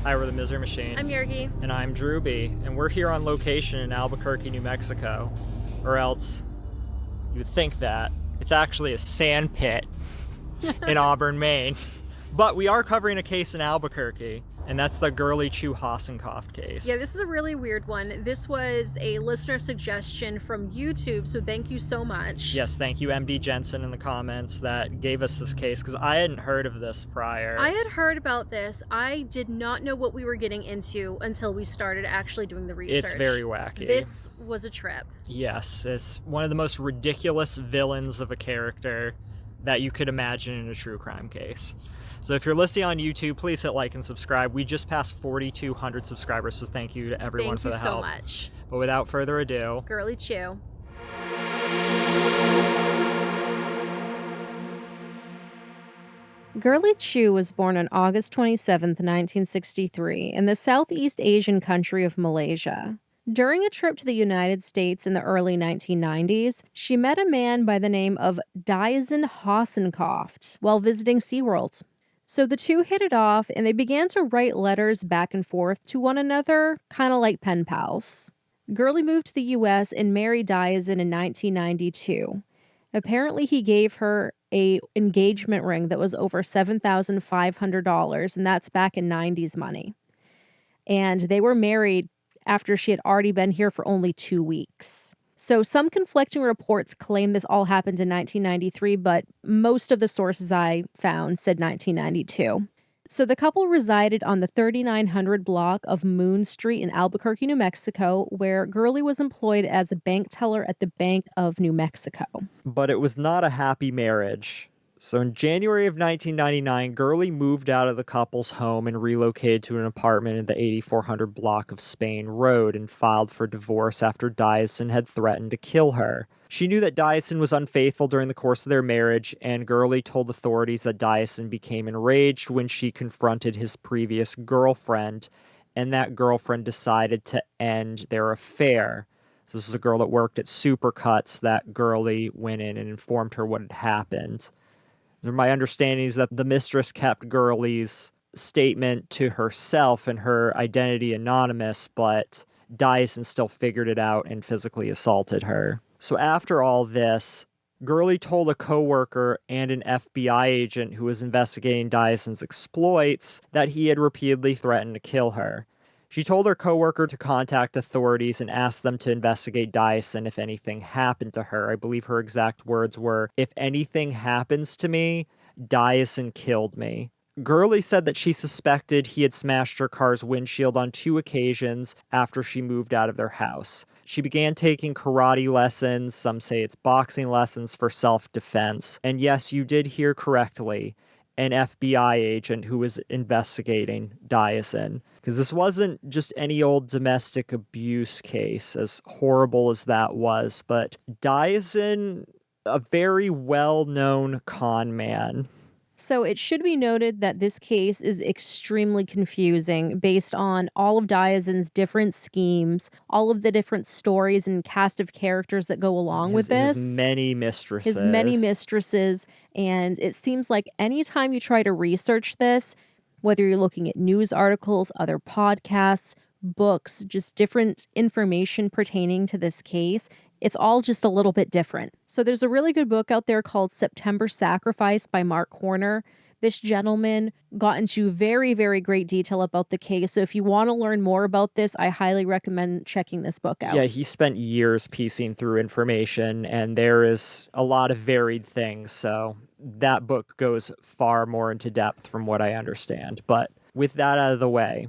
Hi, we're the Misery Machine. I'm Yergi. And I'm Drewby, and we're here on location in Albuquerque, New Mexico. Or else, you would think that. It's actually a sand pit in Auburn, Maine. But we are covering a case in Albuquerque, and that's the Gurley Chew Hassenkopf case. Yeah, this is a really weird one. This was a listener suggestion from YouTube, so thank you so much. Yes, thank you, MD Jensen, in the comments that gave us this case, because I hadn't heard of this prior. I had heard about this. I did not know what we were getting into until we started actually doing the research. It's very wacky. This was a trip. Yes, it's one of the most ridiculous villains of a character that you could imagine in a true crime case. So if you're listening on YouTube, please hit like and subscribe. We just passed 4,200 subscribers, so thank you to everyone for the help. Thank you so much. But without further ado, Gurley Chew. Gurley Chew was born on August 27, 1963, in the Southeast Asian country of Malaysia. During a trip to the United States in the early 1990s, she met a man by the name of Dyson Hassenkopf while visiting SeaWorld. So the two hit it off, and they began to write letters back and forth to one another, kind of like pen pals. Gurley moved to the U.S. and married Dyson in 1992. Apparently, he gave her an engagement ring that was over $7,500, and that's back in 90s money. And they were married after she had already been here for only 2 weeks. So some conflicting reports claim this all happened in 1993, but most of the sources I found said 1992. So the couple resided on the 3900 block of Moon Street in Albuquerque, New Mexico, where Gurley was employed as a bank teller at the Bank of New Mexico. But it was not a happy marriage. So in January of 1999, Gurley moved out of the couple's home and relocated to an apartment in the 8400 block of Spain Road and filed for divorce after Dyson had threatened to kill her. She knew that Dyson was unfaithful during the course of their marriage, and Gurley told authorities that Dyson became enraged when she confronted his previous girlfriend, and that girlfriend decided to end their affair. So this was a girl that worked at Supercuts that Gurley went in and informed her what had happened. My understanding is that the mistress kept Gurley's statement to herself and her identity anonymous, but Dyson still figured it out and physically assaulted her. So after all this, Gurley told a coworker and an FBI agent who was investigating Dyson's exploits that he had repeatedly threatened to kill her. She told her coworker to contact authorities and ask them to investigate Dyson if anything happened to her. I believe her exact words were, "If anything happens to me, Dyson killed me." Gurley said that she suspected he had smashed her car's windshield on 2 occasions after she moved out of their house. She began taking karate lessons, some say it's boxing lessons, for self-defense. And yes, you did hear correctly, an FBI agent who was investigating Dyson. Because this wasn't just any old domestic abuse case, as horrible as that was, but Dyson, a very well-known con man. So it should be noted that this case is extremely confusing based on all of Dyson's different schemes, all of the different stories and cast of characters that go along with this. His many mistresses. And it seems like anytime you try to research this, whether you're looking at news articles, other podcasts, books, just different information pertaining to this case, it's all just a little bit different. So there's a really good book out there called September Sacrifice by Mark Horner. This gentleman got into very, very great detail about the case. So if you want to learn more about this, I highly recommend checking this book out. Yeah, he spent years piecing through information, and there is a lot of varied things. So that book goes far more into depth from what I understand. But with that out of the way.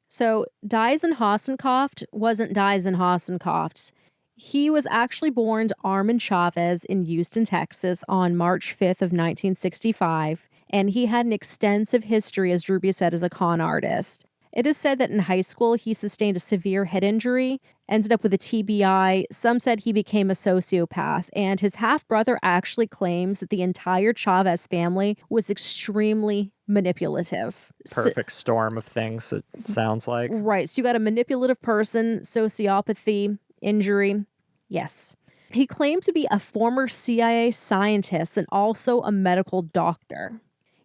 So Dyson Hassenkopf wasn't Dyson Hassenkopf. He was actually born to Armand Chavez in Houston, Texas on March 5th of 1965, and he had an extensive history, as Drewby said, as a con artist. It is said that in high school he sustained a severe head injury, ended up with a TBI. Some said he became a sociopath, and his half-brother actually claims that the entire Chavez family was extremely manipulative. Perfect storm of things, it sounds like. Right, so you got a manipulative person, sociopathy, injury. Yes. He claimed to be a former CIA scientist and also a medical doctor.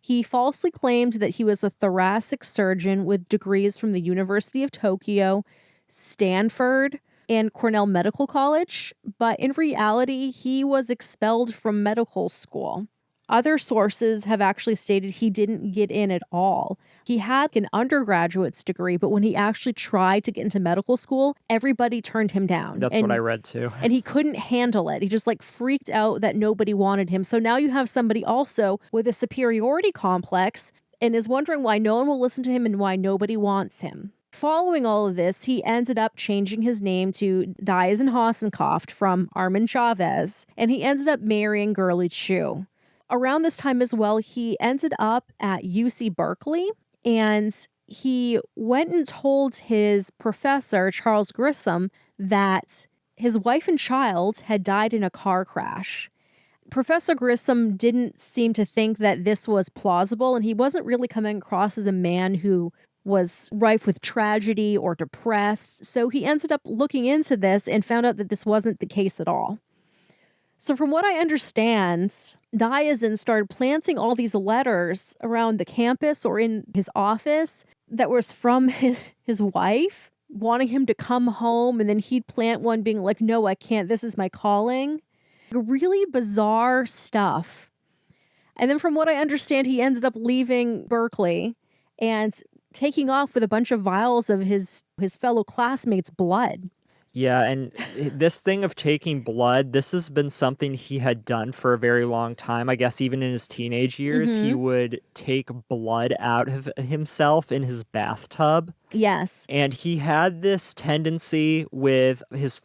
He falsely claimed that he was a thoracic surgeon with degrees from the University of Tokyo, Stanford, and Cornell Medical College, but in reality, he was expelled from medical school. Other sources have actually stated he didn't get in at all. He had an undergraduate's degree, but when he actually tried to get into medical school, everybody turned him down. That's what I read too. And he couldn't handle it. He just freaked out that nobody wanted him. So now you have somebody also with a superiority complex and is wondering why no one will listen to him and why nobody wants him. Following all of this, he ended up changing his name to Diazin Hassenkopf from Armin Chavez, and he ended up marrying Gurley Chu. Around this time as well, he ended up at UC Berkeley, and he went and told his professor, Charles Grissom, that his wife and child had died in a car crash. Professor Grissom didn't seem to think that this was plausible, and he wasn't really coming across as a man who was rife with tragedy or depressed. So he ended up looking into this and found out that this wasn't the case at all. So from what I understand, Diazin started planting all these letters around the campus or in his office that was from his wife, wanting him to come home, and then he'd plant one being like, no, I can't, this is my calling. Really bizarre stuff. And then from what I understand, he ended up leaving Berkeley and taking off with a bunch of vials of his fellow classmates' blood. Yeah, and this thing of taking blood, this has been something he had done for a very long time. I guess even in his teenage years, he would take blood out of himself in his bathtub. Yes. And he had this tendency with his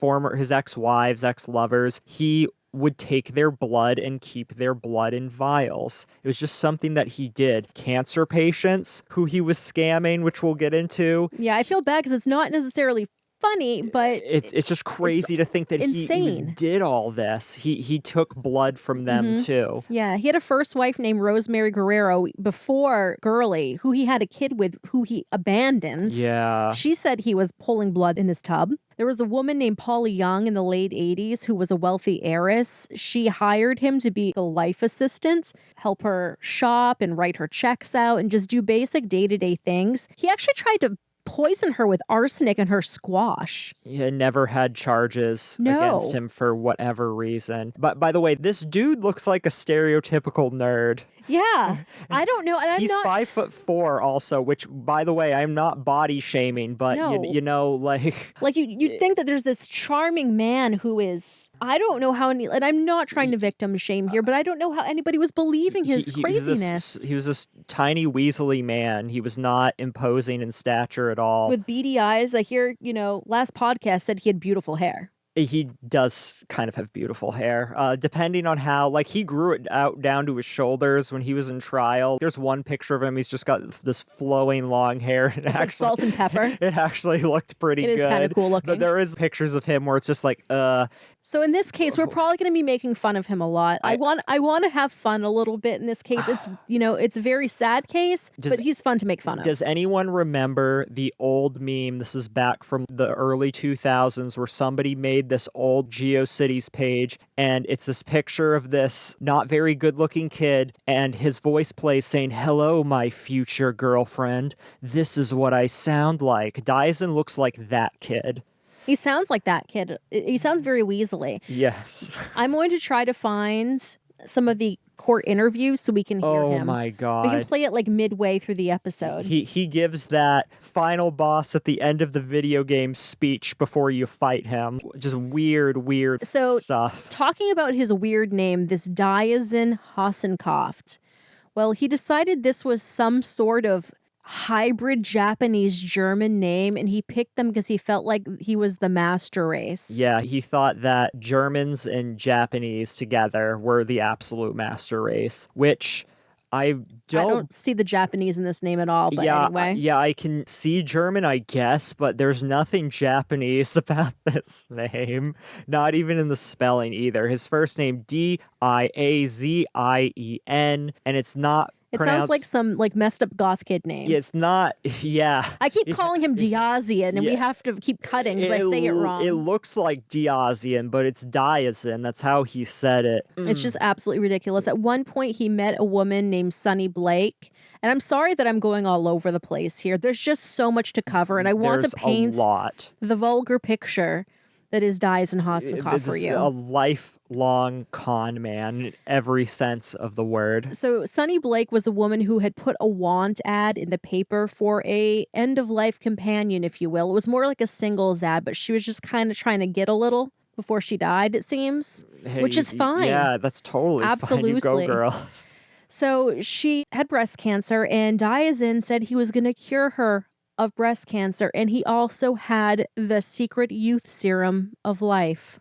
ex-wives, ex-lovers. He would take their blood and keep their blood in vials. It was just something that he did. Cancer patients who he was scamming, which we'll get into. Yeah, I feel bad because it's not necessarily funny, but it's just crazy to think that he did all this. He took blood from them too. Yeah, he had a first wife named Rosemary Guerrero before Gurley, who he had a kid with, who he abandoned. Yeah. She said he was pulling blood in his tub. There was a woman named Polly Young in the late 80s who was a wealthy heiress. She hired him to be a life assistant, help her shop and write her checks out and just do basic day-to-day things. He actually tried to poison her with arsenic in her squash. He never had charges against him for whatever reason. But by the way, this dude looks like a stereotypical nerd. Yeah, I don't know. And He's 5'4" also, which, by the way, I'm not body shaming, but you know, you'd think that there's this charming man who is, I don't know how any, and I'm not trying to victim shame here, but I don't know how anybody was believing his craziness. He was this tiny weaselly man. He was not imposing in stature at all. With beady eyes. I hear, last podcast said he had beautiful hair. He does kind of have beautiful hair, depending on how, he grew it out down to his shoulders when he was in trial. There's one picture of him. He's just got this flowing long hair. It's like salt and pepper. It actually looked pretty good. It is kind of cool looking. But there is pictures of him where it's just So in this case, we're probably going to be making fun of him a lot. I want to have fun a little bit in this case. It's, it's a very sad case, but he's fun to make fun of. Does anyone remember the old meme? This is back from the early 2000s where somebody made this old GeoCities page, and it's this picture of this not very good looking kid, and his voice plays saying, "Hello, my future girlfriend. This is what I sound like." Dyson looks like that kid. He sounds like that kid. He sounds very weaselly. Yes. I'm going to try to find some of the court interviews so we can hear him. Oh my God. We can play it midway through the episode. He gives that final boss at the end of the video game speech before you fight him. Just weird stuff. Talking about his weird name, this Diazin Hassenkopf, well, he decided this was some sort of hybrid Japanese-German name, and he picked them because he felt like he was the master race. Yeah, he thought that Germans and Japanese together were the absolute master race, which I don't see the Japanese in this name at all, but anyway. Yeah, I can see German, I guess, but there's nothing Japanese about this name. Not even in the spelling either. His first name, Diazien, and it's not It sounds like some like messed up goth kid name. Yeah, it's not. Yeah. I keep calling him Diazian, and we have to keep cutting because I say it wrong. It looks like Diazian, but it's Diazin. That's how he said it. It's just absolutely ridiculous. At one point, he met a woman named Sunny Blake. And I'm sorry that I'm going all over the place here. There's just so much to cover, and I want to paint the vulgar picture that is Diazin Hasenkopf for you. A lifelong con man in every sense of the word. So Sunny Blake was a woman who had put a want ad in the paper for a end-of-life companion, if you will. It was more like a singles ad, but she was just kind of trying to get a little before she died, it seems, which is fine. Yeah, that's totally fine. You go, girl. So she had breast cancer, and Diazin said he was going to cure her of breast cancer, and he also had the secret youth serum of life.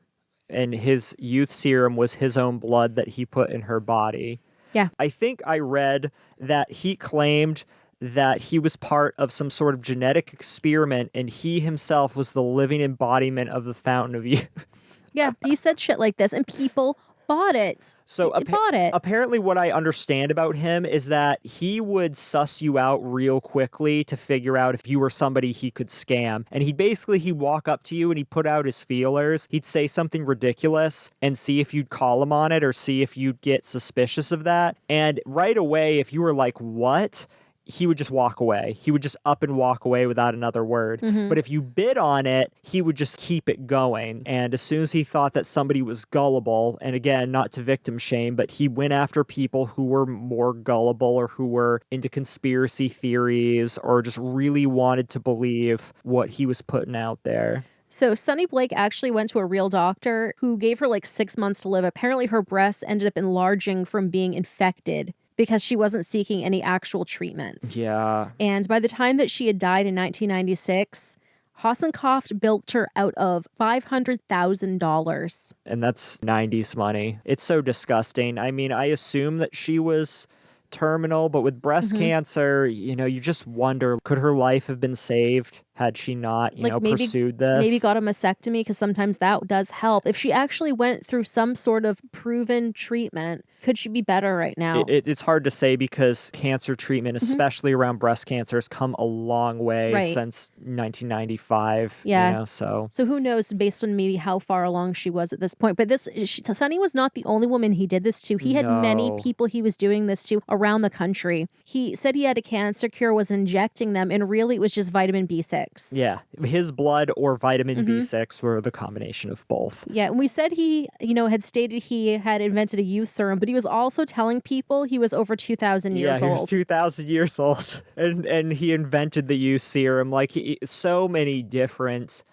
And his youth serum was his own blood that he put in her body. Yeah. I think I read that he claimed that he was part of some sort of genetic experiment, and he himself was the living embodiment of the fountain of youth. Yeah, he said shit like this, and people bought it. So apparently what I understand about him is that he would suss you out real quickly to figure out if you were somebody he could scam. And he'd walk up to you and he'd put out his feelers. He'd say something ridiculous and see if you'd call him on it or see if you'd get suspicious of that. And right away, if you were like, what? He would just walk away. He would just up and walk away without another word. Mm-hmm. But if you bid on it, he would just keep it going. And as soon as he thought that somebody was gullible, and again, not to victim shame, but he went after people who were more gullible or who were into conspiracy theories or just really wanted to believe what he was putting out there. So Sunny Blake actually went to a real doctor who gave her like 6 months to live. Apparently her breasts ended up enlarging from being infected because she wasn't seeking any actual treatment. Yeah. And by the time that she had died in 1996, Hasenkopf bilked her out of $500,000. And that's 90s money. It's so disgusting. I mean, I assume that she was terminal, but with breast cancer, you just wonder, could her life have been saved had she not, pursued this? Maybe got a mastectomy, because sometimes that does help. If she actually went through some sort of proven treatment, could she be better right now? It's hard to say because cancer treatment, especially around breast cancer, has come a long way since 1995. Yeah. So who knows based on maybe how far along she was at this point. But Sunny was not the only woman he did this to. He had many people he was doing this to around the country. He said he had a cancer cure, was injecting them, and really it was just vitamin B6. Yeah, his blood or vitamin B6 were the combination of both. Yeah, and we said he, had stated he had invented a youth serum, but he was also telling people he was over 2,000 years old. Yeah, he was 2,000 years old, and he invented the youth serum. Like, so many different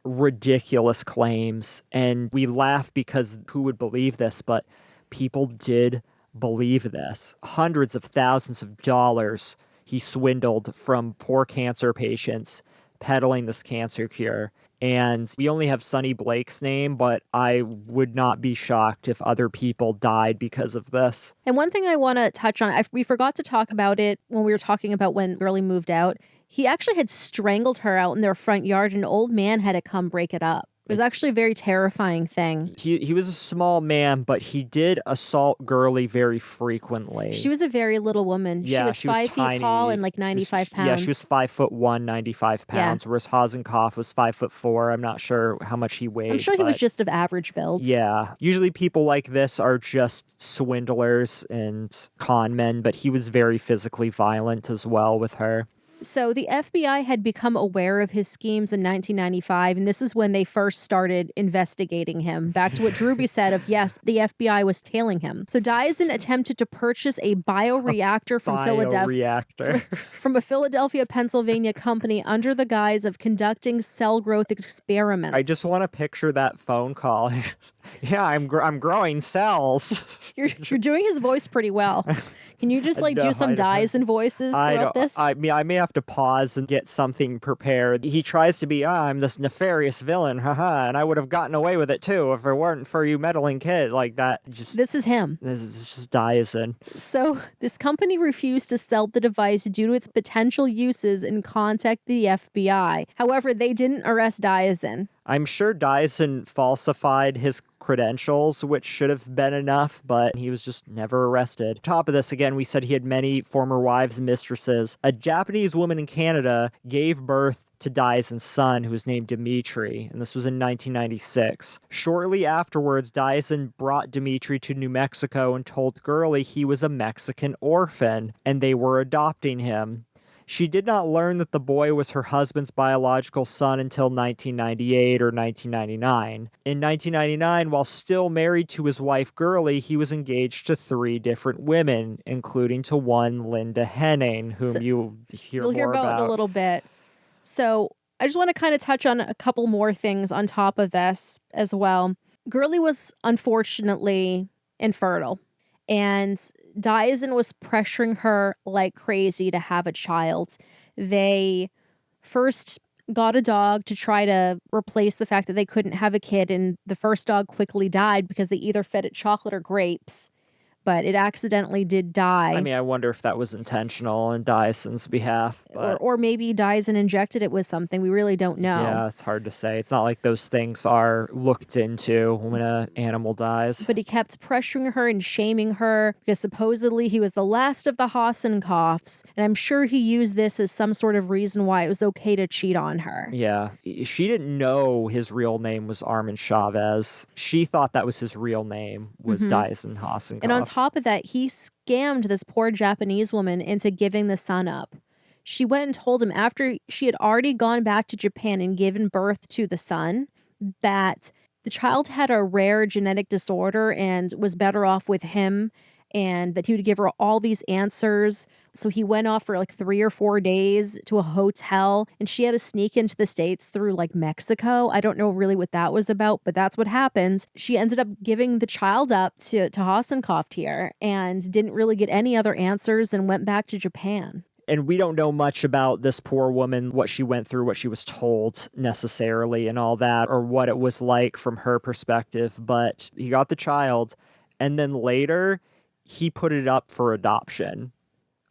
ridiculous claims, and we laugh because who would believe this, but people did believe this. Hundreds of thousands of dollars he swindled from poor cancer patients peddling this cancer cure. And we only have Sunny Blake's name, but I would not be shocked if other people died because of this. And one thing I want to touch on, we forgot to talk about it when we were talking about when Gurley moved out. He actually had strangled her out in their front yard, and an old man had to come break it up. It was actually a very terrifying thing. He was a small man, but he did assault Gurley very frequently. She was a very little woman. Yeah, she was 5 feet tall and like 95 pounds. Yeah, she was 5'1", 95 pounds, whereas Hasenkopf was 5'4". I'm not sure how much he weighed. I'm sure he was just of average build. Yeah. Usually people like this are just swindlers and con men, but he was very physically violent as well with her. So the FBI had become aware of his schemes in 1995, and this is when they first started investigating him. Back to what Drewby said of, yes, the FBI was tailing him. So Diazin attempted to purchase a bioreactor from from a Philadelphia, Pennsylvania company under the guise of conducting cell growth experiments. I just want to picture that phone call. Yeah, I'm growing cells. You're doing his voice pretty well. Can you just do some Diazin voices throughout this? I may have to pause and get something prepared. He tries to be, I'm this nefarious villain, haha, and I would have gotten away with it too if it weren't for you meddling kid like that. This is him. This is just Diazin. So this company refused to sell the device due to its potential uses and contacted the FBI. However, they didn't arrest Diazin. I'm sure Dyson falsified his credentials, which should have been enough, but he was just never arrested. Top of this, again, we said he had many former wives and mistresses. A Japanese woman in Canada gave birth to Dyson's son, who was named Dimitri, and this was in 1996. Shortly afterwards, Dyson brought Dimitri to New Mexico and told Gurley he was a Mexican orphan, and they were adopting him. She did not learn that the boy was her husband's biological son until 1998 or 1999. In 1999, while still married to his wife Gurley, he was engaged to 3 different women, including to one Linda Henning, whom So, you'll hear you'll hear more about in a about. little bit. So I just want to kind of touch on a couple more things on top of this as well. Gurley was unfortunately infertile, and Dyson was pressuring her like crazy to have a child. They first got a dog to try to replace the fact that they couldn't have a kid, and the first dog quickly died because they either fed it chocolate or grapes, but it accidentally did I die. mean, I wonder if that was intentional on Dyson's behalf, but Or maybe Dyson injected it with something. We really don't know. yeah, it's hard to say. It's not like those things are looked into when an animal dies. But he kept pressuring her and shaming her because supposedly he was the last of the Hassenkopfs, and I'm sure he used this as some sort of reason why it was okay to cheat on her. Yeah, she didn't know his real name was Armin Chavez. She thought that was his real name, was Dyson Hassenkopf. And on top of that, he scammed this poor Japanese woman into giving the son up. She went and told him after she had already gone back to Japan and given birth to the son that the child had a rare genetic disorder and was better off with him, and that he would give her all these answers. So he went off for like 3 or 4 days to a hotel, and she had to sneak into the States through like Mexico. I don't know really what that was about, but that's what happened. She ended up giving the child up to Hassenkopf here and didn't really get any other answers and went back to Japan. And we don't know much about this poor woman, what she went through, what she was told necessarily, and all that, or what it was like from her perspective. But he got the child, and then later he put it up for adoption.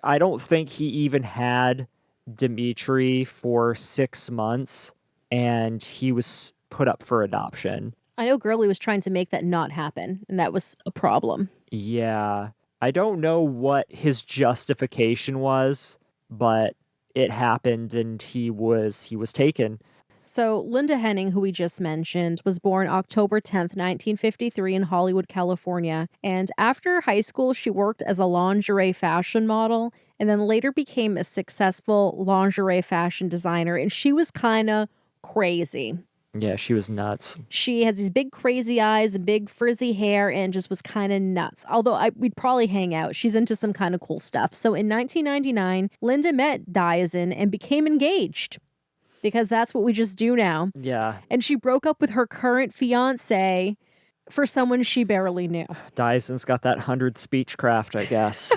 I don't think he even had Dimitri for 6 months, and he was put up for adoption. I know Gurley was trying to make that not happen, and that was a problem. Yeah. I don't know what his justification was, but it happened and he was taken. So, Linda Henning, who we just mentioned, was born October 10th, 1953 in Hollywood, California. And after high school, she worked as a lingerie fashion model and then later became a successful lingerie fashion designer. And she was kind of crazy. Yeah, she was nuts. She has these big crazy eyes and big frizzy hair and just was kind of nuts. Although we'd probably hang out. She's into some kind of cool stuff. So in 1999, Linda met Dyson and became engaged. Because that's what we just do now. Yeah. And she broke up with her current fiance for someone she barely knew. Dyson's got that 100 speechcraft, I guess.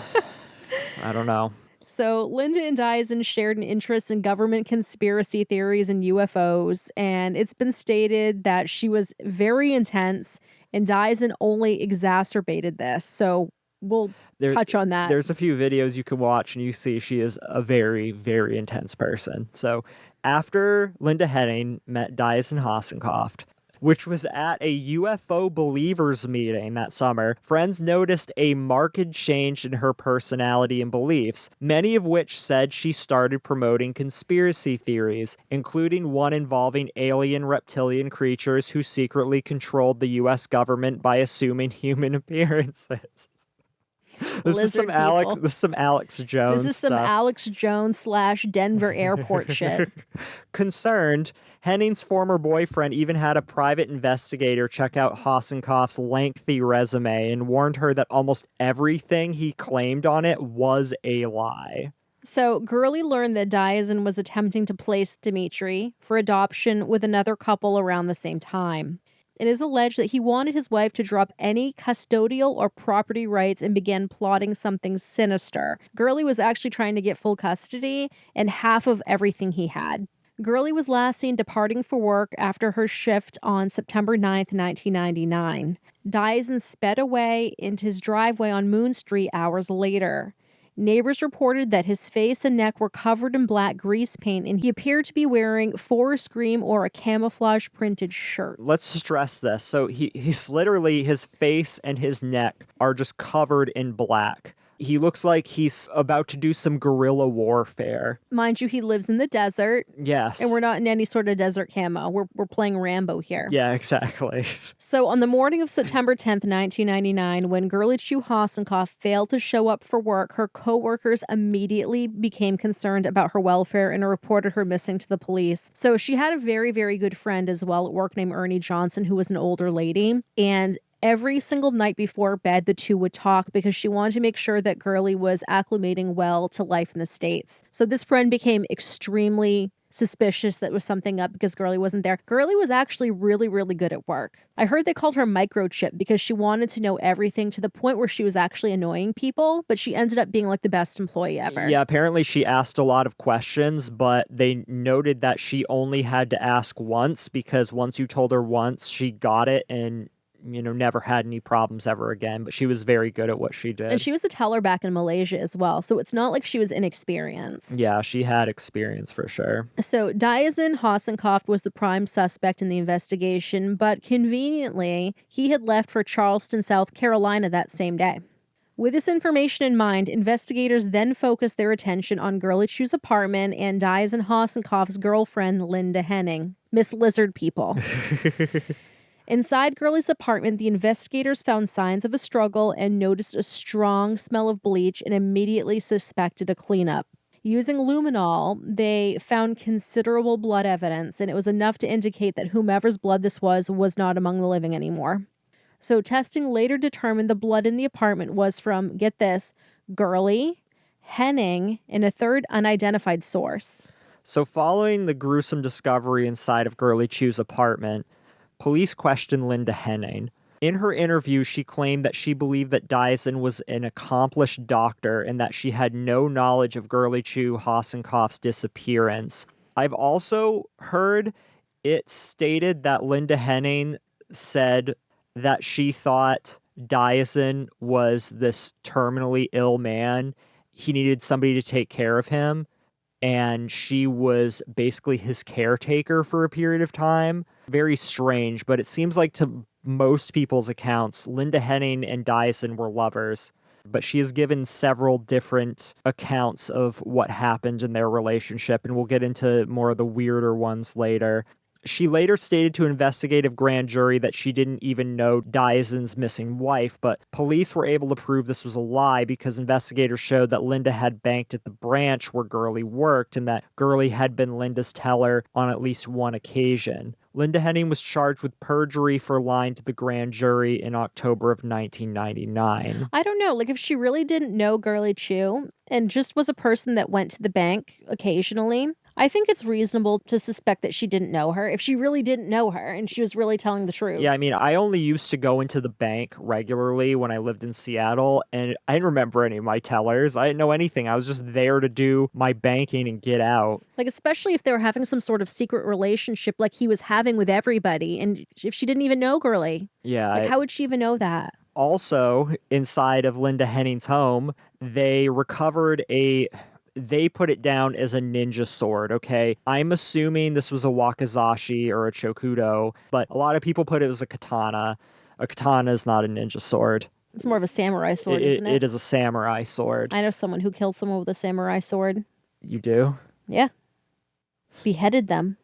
I don't know. So Linda and Dyson shared an interest in government conspiracy theories and UFOs, and it's been stated that she was very intense, and Dyson only exacerbated this. So we'll touch on that. There's a few videos you can watch, and you see she is a very, very intense person. So after Linda Henning met Dyson Hassenkopf, which was at a UFO believers meeting that summer, friends noticed a marked change in her personality and beliefs, many of which said she started promoting conspiracy theories, including one involving alien reptilian creatures who secretly controlled the US government by assuming human appearances. This is some Alex Jones. This is some stuff. Alex Jones / Denver airport shit. Concerned, Henning's former boyfriend even had a private investigator check out Hassenkopf's lengthy resume and warned her that almost everything he claimed on it was a lie. So Gurley learned that Dyson was attempting to place Dimitri for adoption with another couple around the same time. It is alleged that he wanted his wife to drop any custodial or property rights and began plotting something sinister. Gurley was actually trying to get full custody and half of everything he had. Gurley was last seen departing for work after her shift on September 9th, 1999. Dyson sped away into his driveway on Moon Street hours later. Neighbors reported that his face and neck were covered in black grease paint, and he appeared to be wearing for a scream or a camouflage printed shirt. Let's stress this. So he's literally, his face and his neck are just covered in black. He looks like he's about to do some guerrilla warfare. Mind you, he lives in the desert. Yes. And we're not in any sort of desert camo. We're playing Rambo here. Yeah, exactly. So on the morning of September 10th, 1999, when Girlie Chu Hasenkopf failed to show up for work, her coworkers immediately became concerned about her welfare and reported her missing to the police. So she had a very, very good friend as well at work named Ernie Johnson, who was an older lady. And every single night before bed, the two would talk because she wanted to make sure that Girlie was acclimating well to life in the States. So this friend became extremely suspicious that was something up because Girlie wasn't there. Girlie was actually really, really good at work. I heard they called her microchip because she wanted to know everything to the point where she was actually annoying people, but she ended up being like the best employee ever. Yeah, apparently she asked a lot of questions, but they noted that she only had to ask once because once you told her once, she got it and never had any problems ever again, but she was very good at what she did. And she was a teller back in Malaysia as well, so it's not like she was inexperienced. Yeah, she had experience for sure. So Diazin Hasenkopf was the prime suspect in the investigation, but conveniently, he had left for Charleston, South Carolina that same day. With this information in mind, investigators then focused their attention on Girlie Chu's apartment and Diazin Hasenkopf's girlfriend, Linda Henning, Miss Lizard People. Inside Girlie's apartment, the investigators found signs of a struggle and noticed a strong smell of bleach and immediately suspected a cleanup. Using luminol, they found considerable blood evidence, and it was enough to indicate that whomever's blood this was not among the living anymore. So testing later determined the blood in the apartment was from, get this, Girlie, Henning, and a third unidentified source. So following the gruesome discovery inside of Girlie Chu's apartment, police questioned Linda Henning. In her interview, she claimed that she believed that Diazin was an accomplished doctor and that she had no knowledge of Girlie Chu Hasenkopf's disappearance. I've also heard it stated that Linda Henning said that she thought Diazin was this terminally ill man. He needed somebody to take care of him, and she was basically his caretaker for a period of time. Very strange, but it seems like to most people's accounts, Linda Henning and Diazin were lovers, but she has given several different accounts of what happened in their relationship, and we'll get into more of the weirder ones later. She later stated to investigative grand jury that she didn't even know Diazin's missing wife, but police were able to prove this was a lie because investigators showed that Linda had banked at the branch where Girlie worked and that Girlie had been Linda's teller on at least one occasion. Linda Henning was charged with perjury for lying to the grand jury in October of 1999. I don't know, like if she really didn't know Girlie Chu and just was a person that went to the bank occasionally, I think it's reasonable to suspect that she didn't know her if she really didn't know her and she was really telling the truth. Yeah, I mean, I only used to go into the bank regularly when I lived in Seattle, and I didn't remember any of my tellers. I didn't know anything. I was just there to do my banking and get out. Like, especially if they were having some sort of secret relationship like he was having with everybody, and if she didn't even know Girlie. Yeah. Like, how would she even know that? Also, inside of Linda Henning's home, they recovered they put it down as a ninja sword, okay? I'm assuming this was a wakizashi or a chokudo, but a lot of people put it as a katana. A katana is not a ninja sword. It's more of a samurai sword, isn't it? It is a samurai sword. I know someone who killed someone with a samurai sword. You do? Yeah. Beheaded them.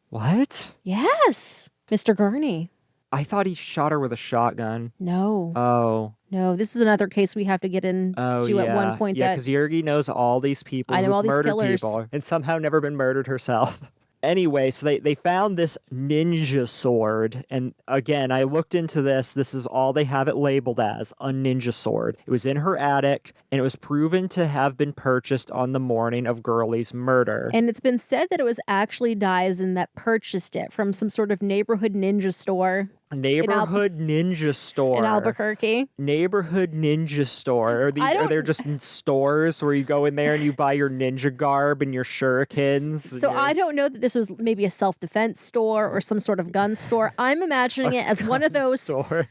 What? Yes! Mr. Gurney. I thought he shot her with a shotgun. No. Oh. No, this is another case we have to get into at one point. Yeah, because Yergi knows all these people who've murdered people and somehow never been murdered herself. Anyway, so they found this ninja sword. And again, I looked into this. This is all they have it labeled as, a ninja sword. It was in her attic, and it was proven to have been purchased on the morning of Girlie's murder. And it's been said that it was actually Diazin that purchased it from some sort of neighborhood ninja store in, Neighborhood ninja in store. Albuquerque. Neighborhood ninja store. I Are there don't. just stores where you go in there and you buy your ninja garb and your shurikens? And So I don't know that this was maybe a self-defense store or some sort of gun store. I'm imagining it as one of gun those store.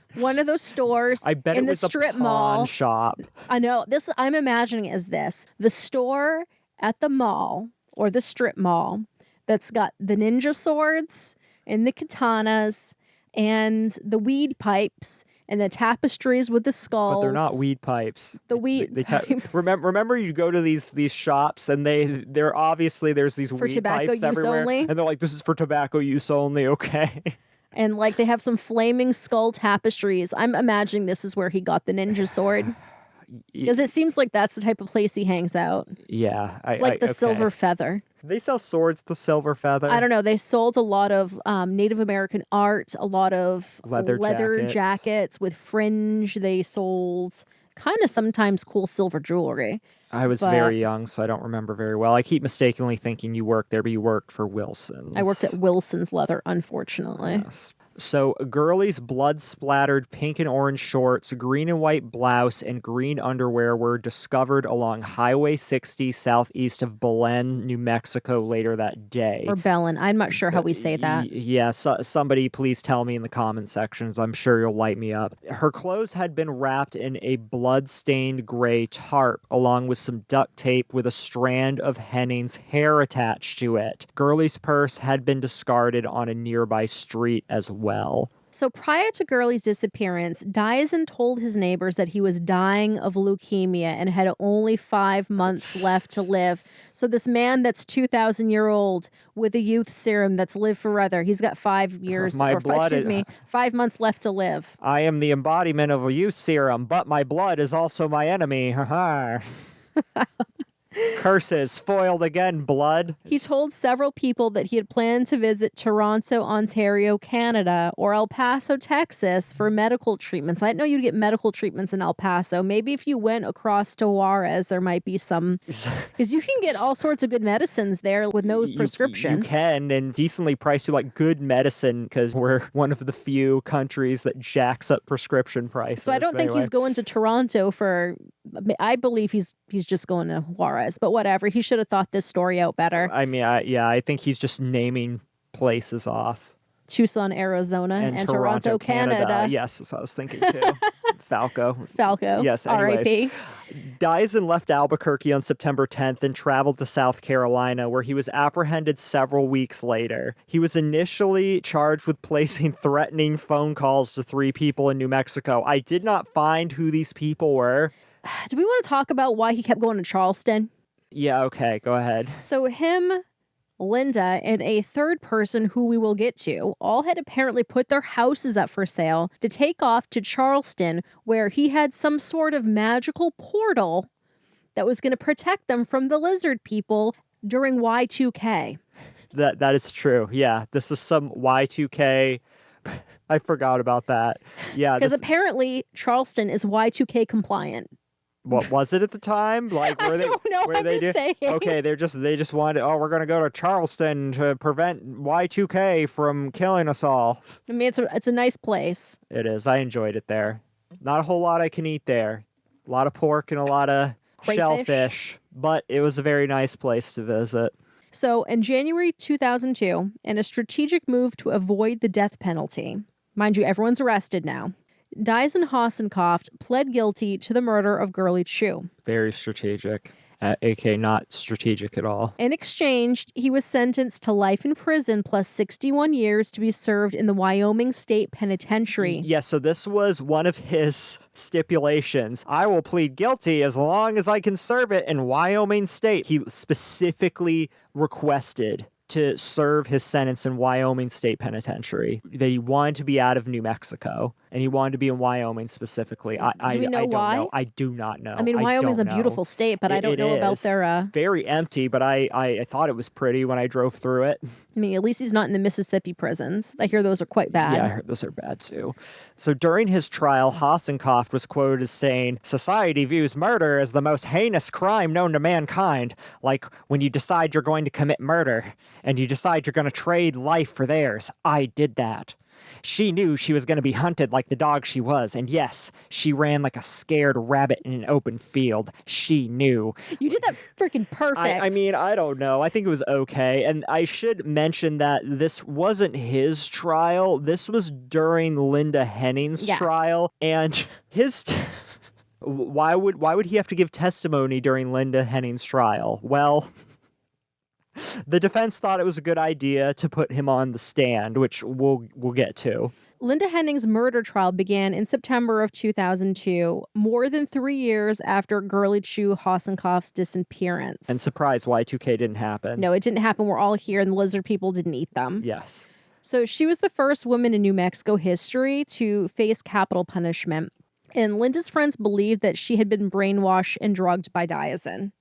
stores I bet in it the was a strip pawn mall. shop. I know this. I'm imagining it as this: the store at the mall or the strip mall that's got the ninja swords and the katanas and the weed pipes and the tapestries with the skulls. But they're not weed pipes. The weed pipes. Remember, you go to these shops and they're obviously there's these For weed tobacco pipes use everywhere, only? and they're like, this is for tobacco use only. Okay. And like they have some flaming skull tapestries. I'm imagining this is where he got the ninja sword. Because it seems like that's the type of place he hangs out. Yeah. It's like the Silver Feather. They sell swords at the Silver Feather. I don't know. They sold a lot of Native American art, a lot of Leather jackets with fringe. They sold kind of sometimes cool silver jewelry. I was But very young, so I don't remember very well. I keep mistakenly thinking you worked there, but you worked for Wilson's. I worked at Wilson's Leather, unfortunately. Yes. So, Gurley's blood-splattered pink and orange shorts, green and white blouse, and green underwear were discovered along Highway 60 southeast of Belen, New Mexico later that day. Or Belen. I'm not sure how we say that. Yeah, somebody please tell me in the comment sections. I'm sure you'll light me up. Her clothes had been wrapped in a blood-stained gray tarp, along with some duct tape with a strand of Henning's hair attached to it. Gurley's purse had been discarded on a nearby street as well. So prior to Gurley's disappearance, Dyson told his neighbors that he was dying of leukemia and had only 5 months left to live. So this man that's 2,000 year old with a youth serum that's live forever, he's got 5 years, My or blood excuse me, 5 months left to live. I am the embodiment of a youth serum, but my blood is also my enemy. Ha ha. Curses, foiled again, blood. He told several people that he had planned to visit Toronto, Ontario, Canada, or El Paso, Texas for medical treatments. I didn't know you'd get medical treatments in El Paso. Maybe if you went across to Juarez, there might be some, because you can get all sorts of good medicines there with no prescription. You can, and decently priced to like good medicine, because we're one of the few countries that jacks up prescription prices. So I don't think he's going to Toronto for, I believe he's just going to Juarez. But whatever, he should have thought this story out better. I mean, I think he's just naming places off. Tucson, Arizona, and Toronto, Canada. Yes, that's what I was thinking too. Falco. Yes, anyways. R.I.P. Dyson left Albuquerque on September 10th and traveled to South Carolina, where he was apprehended several weeks later. He was initially charged with placing threatening phone calls to 3 people in New Mexico. I did not find who these people were. Do we want to talk about why he kept going to Charleston? Yeah, okay, go ahead. So him, Linda, and a third person who we will get to all had apparently put their houses up for sale to take off to Charleston, where he had some sort of magical portal that was going to protect them from the lizard people during Y2K. That is true. Yeah, this was some Y2K. I forgot about that. Yeah, because apparently Charleston is Y2K compliant. What was it at the time? Like, I don't know. I'm just saying. Okay, they just wanted. Oh, we're gonna go to Charleston to prevent Y2K from killing us all. I mean, it's a nice place. It is. I enjoyed it there. Not a whole lot I can eat there. A lot of pork and a lot of Crayfish. shellfish, but it was a very nice place to visit. So, in January 2002, in a strategic move to avoid the death penalty, mind you, everyone's arrested now, Dyson Hassenkoft pled guilty to the murder of Gurley Chu. Very strategic. AK not strategic at all. In exchange, he was sentenced to life in prison plus 61 years to be served in the Wyoming State Penitentiary. Yes, so this was one of his stipulations. I will plead guilty as long as I can serve it in Wyoming State. He specifically requested to serve his sentence in Wyoming State Penitentiary, that he wanted to be out of New Mexico, and he wanted to be in Wyoming specifically. Do we know why? Know. I do not know. I mean, Wyoming's a beautiful state, but I don't know about their... It's very empty, but I thought it was pretty when I drove through it. I mean, at least he's not in the Mississippi prisons. I hear those are quite bad. Yeah, I heard those are bad too. So during his trial, Hassenkoft was quoted as saying, "Society views murder as the most heinous crime known to mankind. Like when you decide you're going to commit murder, and you decide you're going to trade life for theirs. I did that." She knew she was going to be hunted like the dog she was, and yes, she ran like a scared rabbit in an open field. She knew. You did that freaking perfect. I mean, I don't know. I think it was okay. And I should mention that this wasn't his trial. This was during Linda Henning's trial. And why would he have to give testimony during Linda Henning's trial? Well, the defense thought it was a good idea to put him on the stand, which we'll get to. Linda Henning's murder trial began in September of 2002, more than 3 years after Girlie Chu Hossenkoff's disappearance. And surprise, Y2K didn't happen. No, it didn't happen. We're all here, and the lizard people didn't eat them. Yes. So she was the first woman in New Mexico history to face capital punishment. And Linda's friends believed that she had been brainwashed and drugged by diazin.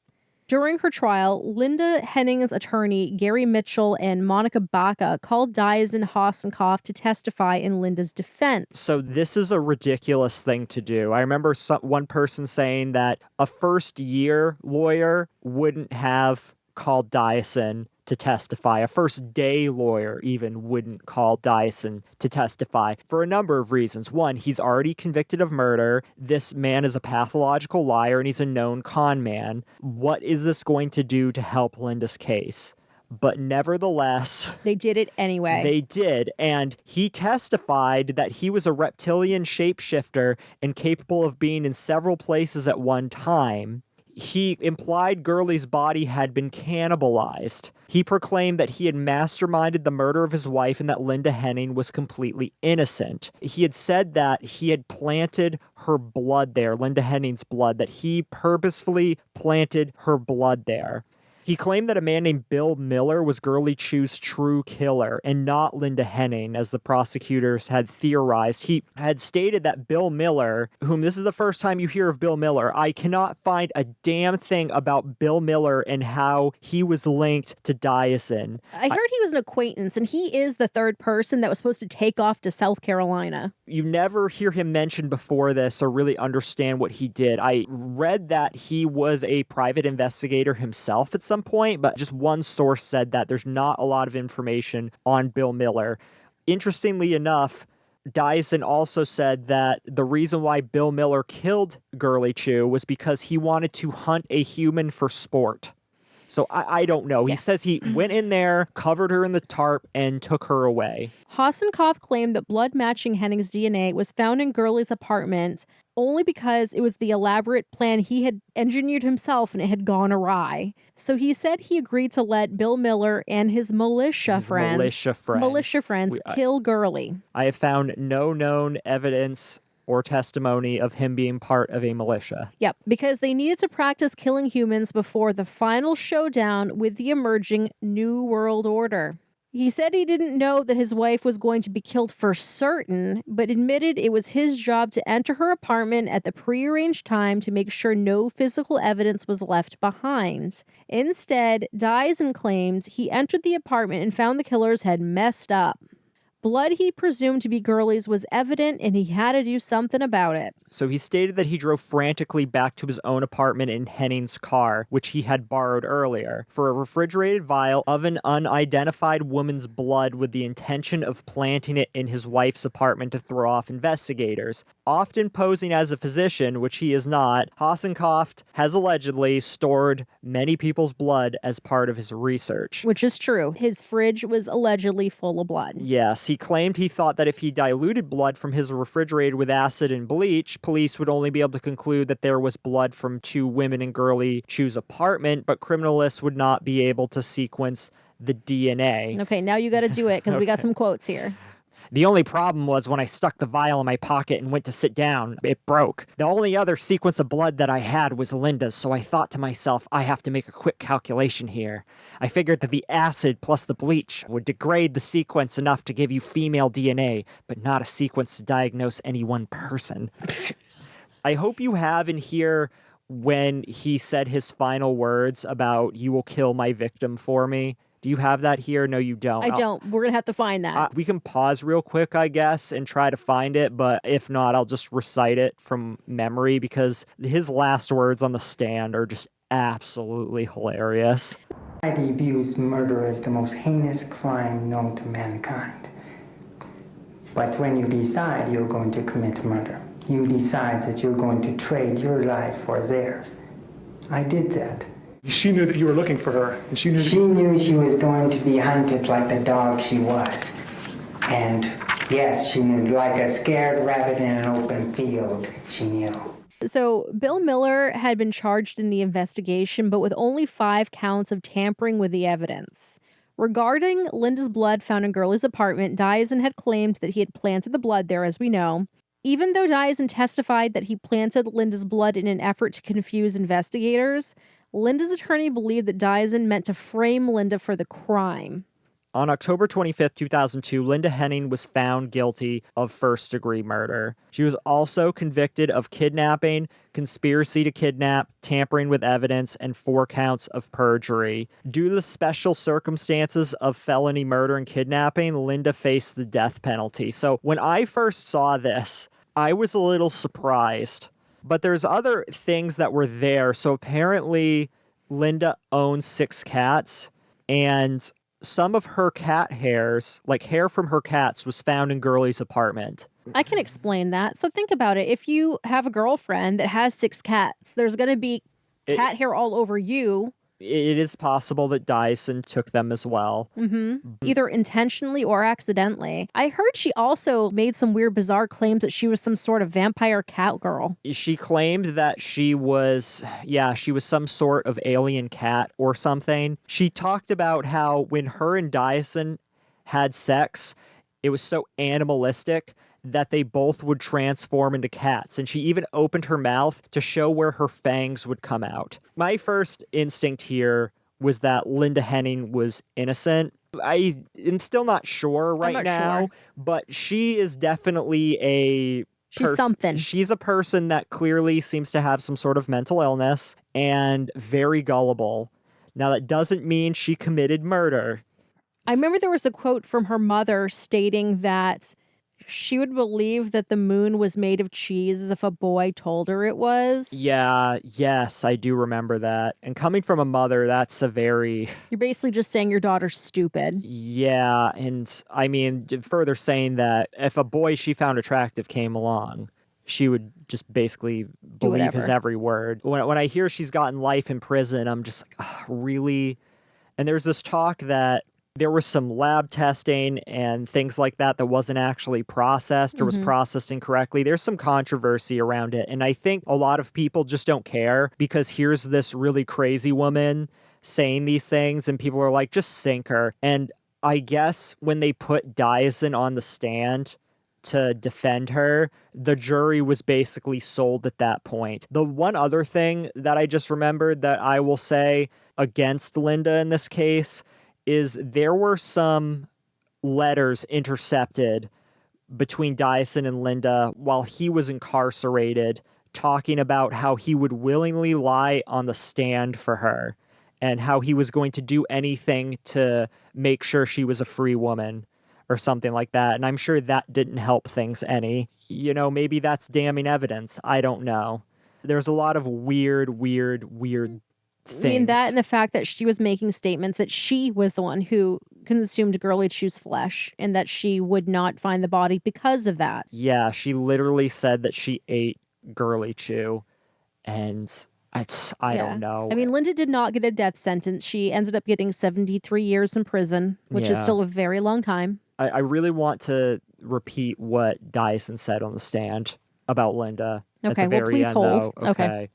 During her trial, Linda Henning's attorney, Gary Mitchell, and Monica Baca called diazin Hossenkoff to testify in Linda's defense. So this is a ridiculous thing to do. I remember one person saying that a first-year lawyer wouldn't have called diazin to testify. A first-day lawyer even wouldn't call diazin to testify for a number of reasons. One, he's already convicted of murder. This man is a pathological liar, and he's a known con man. What is this going to do to help Linda's case? But nevertheless, they did it anyway. They did, and he testified that he was a reptilian shapeshifter and capable of being in several places at one time. He implied Girlie's body had been cannibalized. He proclaimed that he had masterminded the murder of his wife and that Linda Henning was completely innocent. He had said that he had planted her blood there, Linda Henning's blood, that he purposefully planted her blood there. He claimed that a man named Bill Miller was Girlie Chu's true killer and not Linda Henning, as the prosecutors had theorized. He had stated that Bill Miller, whom this is the first time you hear of Bill Miller, I cannot find a damn thing about Bill Miller and how he was linked to diazin. I heard he was an acquaintance, and he is the third person that was supposed to take off to South Carolina. You never hear him mentioned before this or really understand what he did. I read that he was a private investigator himself at some point, but just one source said that. There's not a lot of information on Bill Miller. Interestingly enough, diazin also said that the reason why Bill Miller killed Girlie Chu was because he wanted to hunt a human for sport. So I don't know. He says he went in there, covered her in the tarp, and took her away. Hossenkoff claimed that blood matching Henning's DNA was found in Girlie's apartment only because it was the elaborate plan he had engineered himself and it had gone awry. So he said he agreed to let Bill Miller and his militia friends kill Girlie. I have found no known evidence or testimony of him being part of a militia. Yep, because they needed to practice killing humans before the final showdown with the emerging New World Order. He said he didn't know that his wife was going to be killed for certain, but admitted it was his job to enter her apartment at the prearranged time to make sure no physical evidence was left behind. Instead, diazin claimed he entered the apartment and found the killers had messed up. Blood he presumed to be Girlie's was evident, and he had to do something about it. So he stated that he drove frantically back to his own apartment in Henning's car, which he had borrowed earlier, for a refrigerated vial of an unidentified woman's blood with the intention of planting it in his wife's apartment to throw off investigators. Often posing as a physician, which he is not, Hossenkoff has allegedly stored many people's blood as part of his research. Which is true. His fridge was allegedly full of blood. Yes, he claimed he thought that if he diluted blood from his refrigerator with acid and bleach, police would only be able to conclude that there was blood from two women in Girlie Chu's apartment, but criminalists would not be able to sequence the DNA. Okay, now you got to do it because we got some quotes here. The only problem was when I stuck the vial in my pocket and went to sit down, it broke. The only other sequence of blood that I had was Linda's, so I thought to myself, I have to make a quick calculation here. I figured that the acid plus the bleach would degrade the sequence enough to give you female DNA, but not a sequence to diagnose any one person. I hope you have in here when he said his final words about, "You will kill my victim for me." Do you have that here? No, you don't. I don't. We're going to have to find that. We can pause real quick, I guess, and try to find it. But if not, I'll just recite it from memory because his last words on the stand are just absolutely hilarious. Society views murder as the most heinous crime known to mankind. But when you decide you're going to commit murder, you decide that you're going to trade your life for theirs. I did that. She knew that you were looking for her, and she knew she was going to be hunted like the dog she was. And yes, she knew, like a scared rabbit in an open field, she knew. So Bill Miller had been charged in the investigation, but with only 5 counts of tampering with the evidence. Regarding Linda's blood found in Gurley's apartment, Dyson had claimed that he had planted the blood there, as we know. Even though Dyson testified that he planted Linda's blood in an effort to confuse investigators, Linda's attorney believed that Dyson meant to frame Linda for the crime. On October 25th, 2002, Linda Henning was found guilty of first-degree murder. She was also convicted of kidnapping, conspiracy to kidnap, tampering with evidence, and 4 counts of perjury. Due to the special circumstances of felony murder and kidnapping, Linda faced the death penalty. So when I first saw this, I was a little surprised. But there's other things that were there. So apparently, Linda owns 6 cats, and some of her cat hairs, like hair from her cats, was found in Gurley's apartment. I can explain that. So think about it. If you have a girlfriend that has 6 cats, there's going to be cat hair all over you. It is possible that Dyson took them as well. Either intentionally or accidentally. I heard she also made some weird, bizarre claims that she was some sort of vampire cat girl. She claimed that she was some sort of alien cat or something. She talked about how when her and Dyson had sex, it was so animalistic that they both would transform into cats, and she even opened her mouth to show where her fangs would come out. My first instinct here was that Linda Henning was innocent. I am still not sure right now, but she is definitely She's something. She's a person that clearly seems to have some sort of mental illness and very gullible. Now, that doesn't mean she committed murder. I remember there was a quote from her mother stating that she would believe that the moon was made of cheese if a boy told her it was. Yes, I do remember that. And coming from a mother, that's a very... You're basically just saying your daughter's stupid. Yeah, and I mean, further saying that if a boy she found attractive came along, she would just basically believe his every word. When I hear she's gotten life in prison, I'm just like, oh, really? And there's this talk that there was some lab testing and things like that that wasn't actually processed or was processed incorrectly. There's some controversy around it. And I think a lot of people just don't care because here's this really crazy woman saying these things and people are like, just sink her. And I guess when they put Dyson on the stand to defend her, the jury was basically sold at that point. The one other thing that I just remembered that I will say against Linda in this case is there were some letters intercepted between Dyson and Linda while he was incarcerated, talking about how he would willingly lie on the stand for her and how he was going to do anything to make sure she was a free woman or something like that. And I'm sure that didn't help things any. You know, maybe that's damning evidence. I don't know. There's a lot of weird things. I mean, that and the fact that she was making statements that she was the one who consumed Gurley Chew's flesh and that she would not find the body because of that. Yeah, she literally said that she ate Gurley Chew, and I don't know. I mean, Linda did not get a death sentence. She ended up getting 73 years in prison, which is still a very long time. I really want to repeat what Dyson said on the stand about Linda. Okay, at the very please end, hold. Though.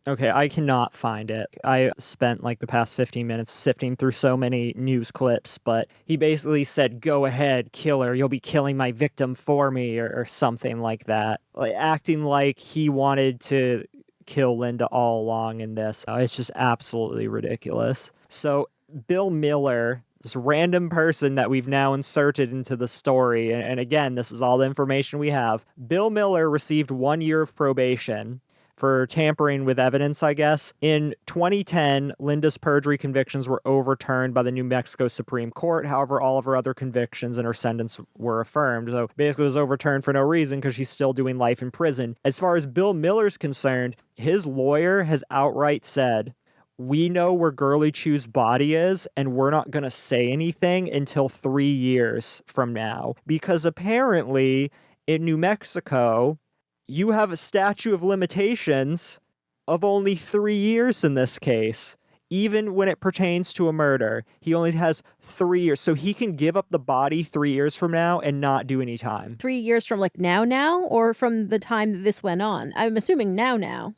Okay, I cannot find it. I spent like the past 15 minutes sifting through so many news clips, but he basically said, go ahead, kill her. You'll be killing my victim for me or something like that. Like, acting like he wanted to kill Linda all along in this. It's just absolutely ridiculous. So Bill Miller, this random person that we've now inserted into the story, and again, this is all the information we have. Bill Miller received 1 year of probation for tampering with evidence, I guess. In 2010, Linda's perjury convictions were overturned by the New Mexico Supreme Court. However, all of her other convictions and her sentence were affirmed. So basically it was overturned for no reason because she's still doing life in prison. As far as Bill Miller's concerned, his lawyer has outright said, we know where Girly Chew's body is, and we're not going to say anything until 3 years from now. Because apparently, in New Mexico, you have a statute of limitations of only 3 years in this case. Even when it pertains to a murder, he only has 3 years. So he can give up the body 3 years from now and not do any time. 3 years from like now, or from the time that this went on? I'm assuming now.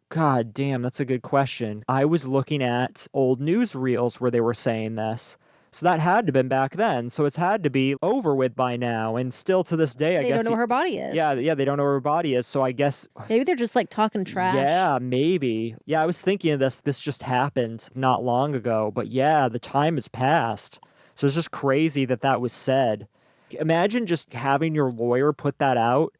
God damn, that's a good question. I was looking at old newsreels where they were saying this. So that had to have been back then. So it's had to be over with by now. And still to this day, I They guess. don't know where her body is. Yeah, they don't know where her body is. So I guess. Maybe they're just like talking trash. Yeah, maybe. Yeah, I was thinking of this. This just happened not long ago. But yeah, the time has passed. So it's just crazy that that was said. Imagine just having your lawyer put that out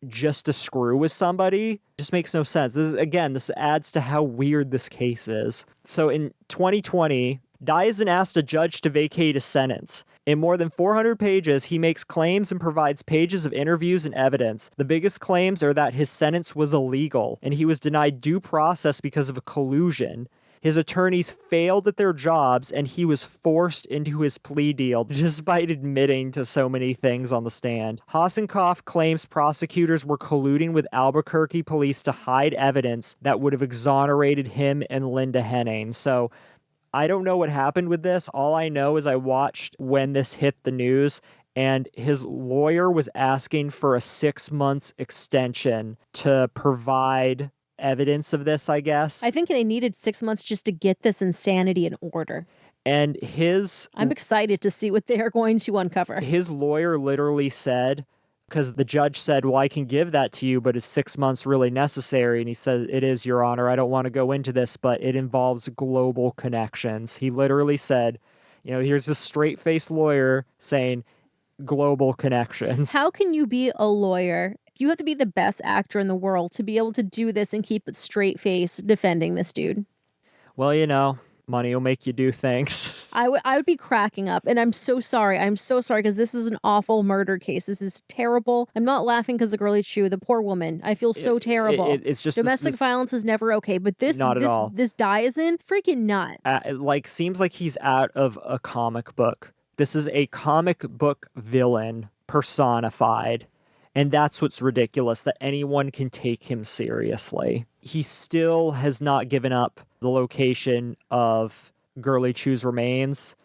just to screw with somebody. Just makes no sense. This adds to how weird this case is. So in 2020, Dyson asked a judge to vacate a sentence. In more than 400 pages, he makes claims and provides pages of interviews and evidence. The biggest claims are that his sentence was illegal, and he was denied due process because of a collusion. His attorneys failed at their jobs, and he was forced into his plea deal despite admitting to so many things on the stand. Hassenkoff claims prosecutors were colluding with Albuquerque police to hide evidence that would have exonerated him and Linda Henning. So I don't know what happened with this. All I know is I watched when this hit the news, and his lawyer was asking for a 6 months extension to provide evidence of this, I guess. I think they needed 6 months just to get this insanity in order. And I'm excited to see what they are going to uncover. His lawyer literally said, because the judge said, well, I can give that to you, but is 6 months really necessary? And he said, it is, Your Honor. I don't want to go into this, but it involves global connections. He literally said, here's this straight-faced lawyer saying global connections. How can you be a lawyer? You have to be the best actor in the world to be able to do this and keep a straight face defending this dude. Well, money will make you do things. I would be cracking up, and I'm so sorry. I'm so sorry because this is an awful murder case. This is terrible. I'm not laughing because of Girly Chew, the poor woman. I feel so terrible. It's just domestic violence is never okay, but this not at all. This Dyson freaking nuts. Seems like he's out of a comic book. This is a comic book villain personified. And that's what's ridiculous, that anyone can take him seriously. He still has not given up the location of Girly Chew's remains.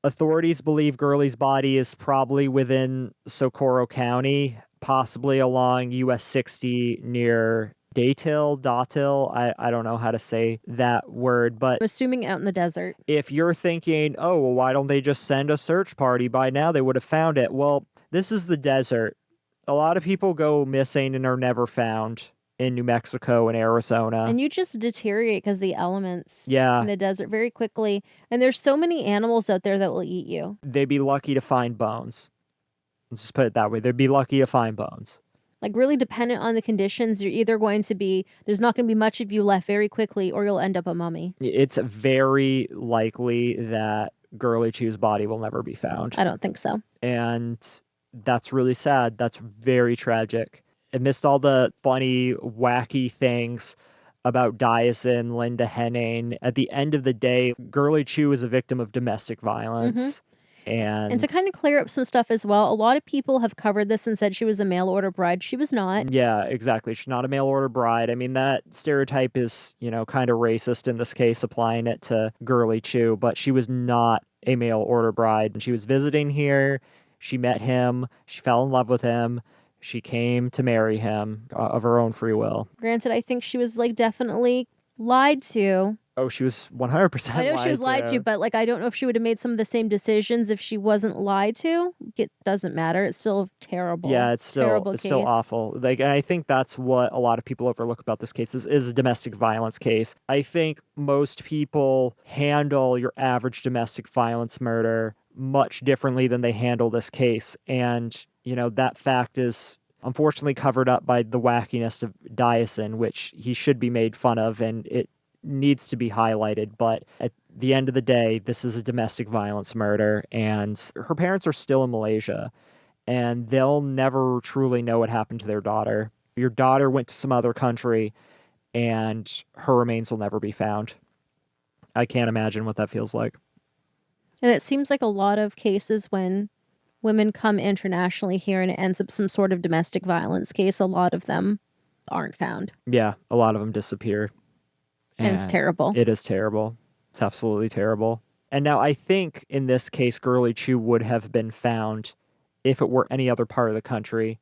Authorities believe Girly's body is probably within Socorro County, possibly along US 60 near Datil. I don't know how to say that word, but I'm assuming out in the desert. If you're thinking, oh, well, why don't they just send a search party? By now they would have found it. Well, this is the desert. A lot of people go missing and are never found in New Mexico and Arizona. And you just deteriorate because the elements in the desert very quickly. And there's so many animals out there that will eat you. They'd be lucky to find bones. Let's just put it that way. They'd be lucky to find bones. Like really dependent on the conditions, you're either going to be, there's not going to be much of you left very quickly, or you'll end up a mummy. It's very likely that Girly Chew's body will never be found. I don't think so. And that's really sad. That's very tragic. Amidst all the funny, wacky things about Dyson, Linda Henning, at the end of the day, Girly Chew is a victim of domestic violence. Mm-hmm. And to kind of clear up some stuff as well, a lot of people have covered this and said she was a mail order bride. She was not. Yeah, exactly. She's not a mail order bride. I mean, that stereotype is, kind of racist in this case, applying it to Girly Chew, but she was not a mail order bride. And she was visiting here. She met him. She fell in love with him. She came to marry him of her own free will. Granted, I think she was definitely lied to. Oh, she was 100% I know she was lied to, but I don't know if she would have made some of the same decisions if she wasn't lied to. It doesn't matter. It's still terrible. Yeah, it's still awful. And I think that's what a lot of people overlook about this case is a domestic violence case. I think most people handle your average domestic violence murder much differently than they handle this case. And, that fact is unfortunately covered up by the wackiness of Dyson, which he should be made fun of, and it needs to be highlighted. But at the end of the day, this is a domestic violence murder, and her parents are still in Malaysia, and they'll never truly know what happened to their daughter. Your daughter went to some other country, and her remains will never be found. I can't imagine what that feels like. And it seems like a lot of cases when women come internationally here and it ends up some sort of domestic violence case, a lot of them aren't found. Yeah, a lot of them disappeared. And it's terrible. It is terrible. It's absolutely terrible. And now I think in this case, Girly Chew would have been found if it were any other part of the country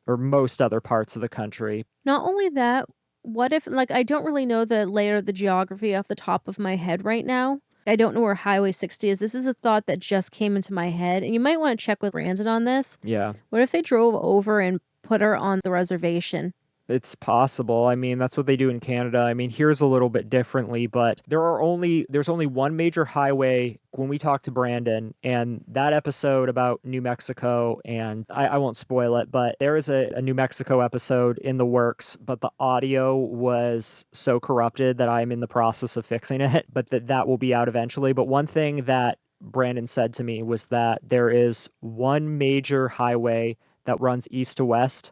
or most other parts of the country. Not only that, what if, like, I don't really know the layer of the geography off the top of my head right now. I don't know where Highway 60 is. This is a thought that just came into my head. And you might want to check with Brandon on this. Yeah. What if they drove over and put her on the reservation? It's possible. I mean, that's what they do in Canada. I mean, here's a little bit differently, but there's only one major highway when we talk to Brandon, and that episode about New Mexico, and I won't spoil it, but there is a New Mexico episode in the works, but the audio was so corrupted that I'm in the process of fixing it, but that will be out eventually. But one thing that Brandon said to me was that there is one major highway that runs east to west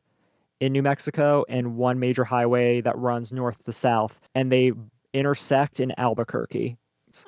in New Mexico and one major highway that runs north to south, and they intersect in Albuquerque.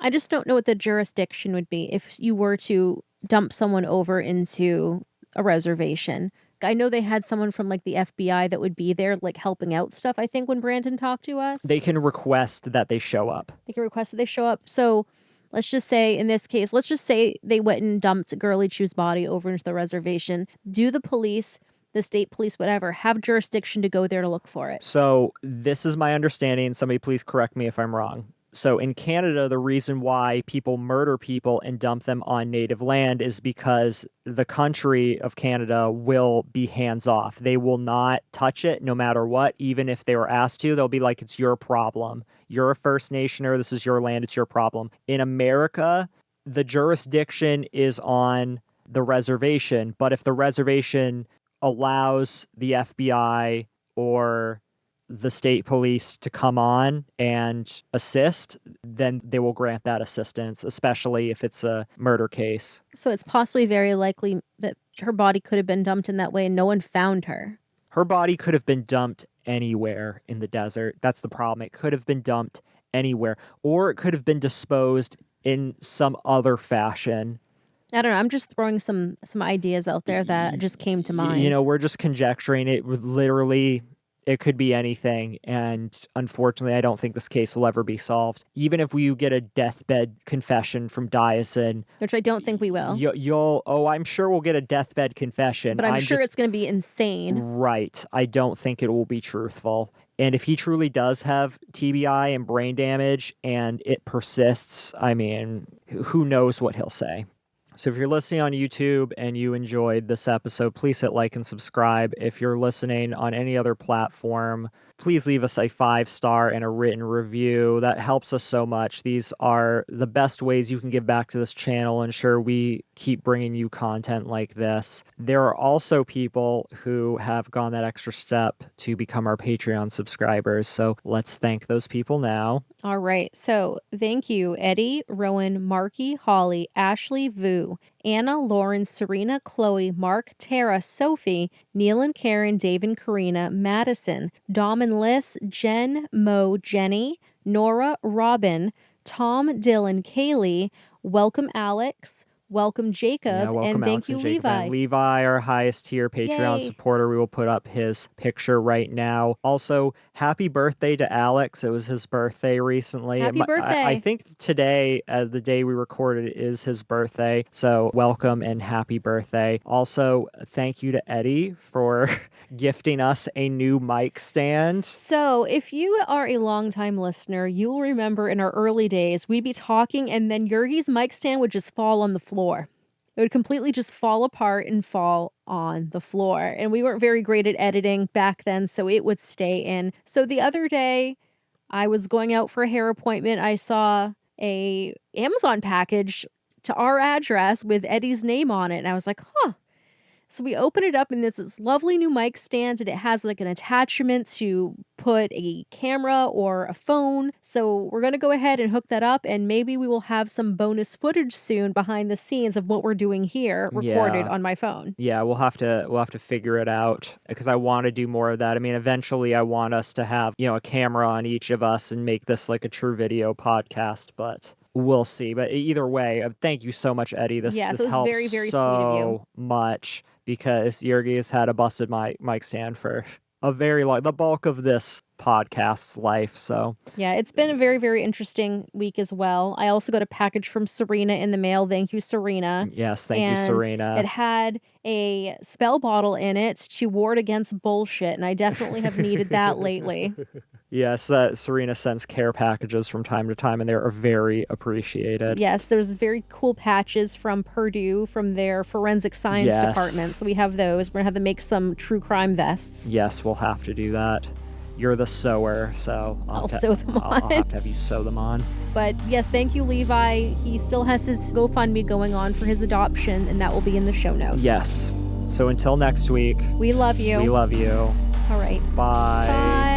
I just don't know what the jurisdiction would be if you were to dump someone over into a reservation. I know they had someone from like the FBI that would be there, like helping out stuff, I think, when Brandon talked to us. They can request that they show up. They can request that they show up. So let's just say in this case, let's just say they went and dumped Girly Chew's body over into the reservation. Do the police, the state police, whatever, have jurisdiction to go there to look for it? So this is my understanding. Somebody please correct me if I'm wrong. So in Canada, the reason why people murder people and dump them on native land is because the country of Canada will be hands off. They will not touch it no matter what. Even if they were asked to, they'll be like, it's your problem. You're a First Nationer. This is your land. It's your problem. In America, the jurisdiction is on the reservation. But if the reservation allows the FBI or the state police to come on and assist, then they will grant that assistance, especially if it's a murder case. So it's possibly very likely that her body could have been dumped in that way and no one found her. Her body could have been dumped anywhere in the desert. That's the problem. It could have been dumped anywhere, or it could have been disposed in some other fashion. I don't know. I'm just throwing some ideas out there that just came to mind. You know, we're just conjecturing. It would literally, it could be anything. And unfortunately, I don't think this case will ever be solved. Even if we get a deathbed confession from Dyson, which I don't think we will. I'm sure we'll get a deathbed confession. But I'm sure it's going to be insane. Right. I don't think it will be truthful. And if he truly does have TBI and brain damage and it persists, I mean, who knows what he'll say. So if you're listening on YouTube and you enjoyed this episode, please hit like and subscribe. If you're listening on any other platform, please leave us a 5-star and a written review. That helps us so much. These are the best ways you can give back to this channel, ensure we keep bringing you content like this. There are also people who have gone that extra step to become our Patreon subscribers. So let's thank those people now. All right. So thank you, Eddie, Rowan, Marky, Holly, Ashley, Vu, Anna, Lauren, Serena, Chloe, Mark, Tara, Sophie, Neil and Karen, Dave and Karina, Madison, Dom and Liz, Jen, Mo, Jenny, Nora, Robin, Tom, Dylan, Kaylee, welcome Alex, welcome Jacob, and thank you, Levi. And Levi, our highest tier Patreon supporter. We will put up his picture right now. Also, happy birthday to Alex. It was his birthday recently. Happy birthday. I think today, as the day we recorded, is his birthday. So welcome and happy birthday. Also, thank you to Eddie for gifting us a new mic stand. So if you are a longtime listener, you'll remember in our early days, we'd be talking and then Yurgi's mic stand would just fall on the floor. It would completely just fall apart and fall on the floor. And we weren't very great at editing back then, so it would stay in. So the other day, I was going out for a hair appointment. I saw a Amazon package to our address with Eddie's name on it. And I was like, huh. So we open it up and there's this lovely new mic stand and it has like an attachment to put a camera or a phone. So we're going to go ahead and hook that up and maybe we will have some bonus footage soon behind the scenes of what we're doing here recorded on my phone. Yeah, we'll have to figure it out because I want to do more of that. I mean, eventually I want us to have, a camera on each of us and make this like a true video podcast, but We'll see. But either way, thank you so much, Eddie. This Yes, this it was helps very, very sweet of you. so much because Yergi has had a busted mic stand for a very long, the bulk of this podcast's life. So Yeah, it's been a very, very interesting week as well. I also got a package from Serena in the mail. Thank you, Serena. yes, thank you, And Serena. it had a spell bottle in it to ward against bullshit, and I definitely have needed that lately. Yes, Serena sends care packages from time to time, and they are very appreciated. Yes, there's very cool patches from Purdue from their forensic science Yes. department. So we have those. We're going to have to make some true crime vests. Yes, we'll have to do that. You're the sewer, so I'll sew them I'll on. have to have you sew them on. But yes, thank you, Levi. He still has his GoFundMe going on for his adoption, and that will be in the show notes. Yes. So until next week, We love you. we love you. All right. Bye. Bye.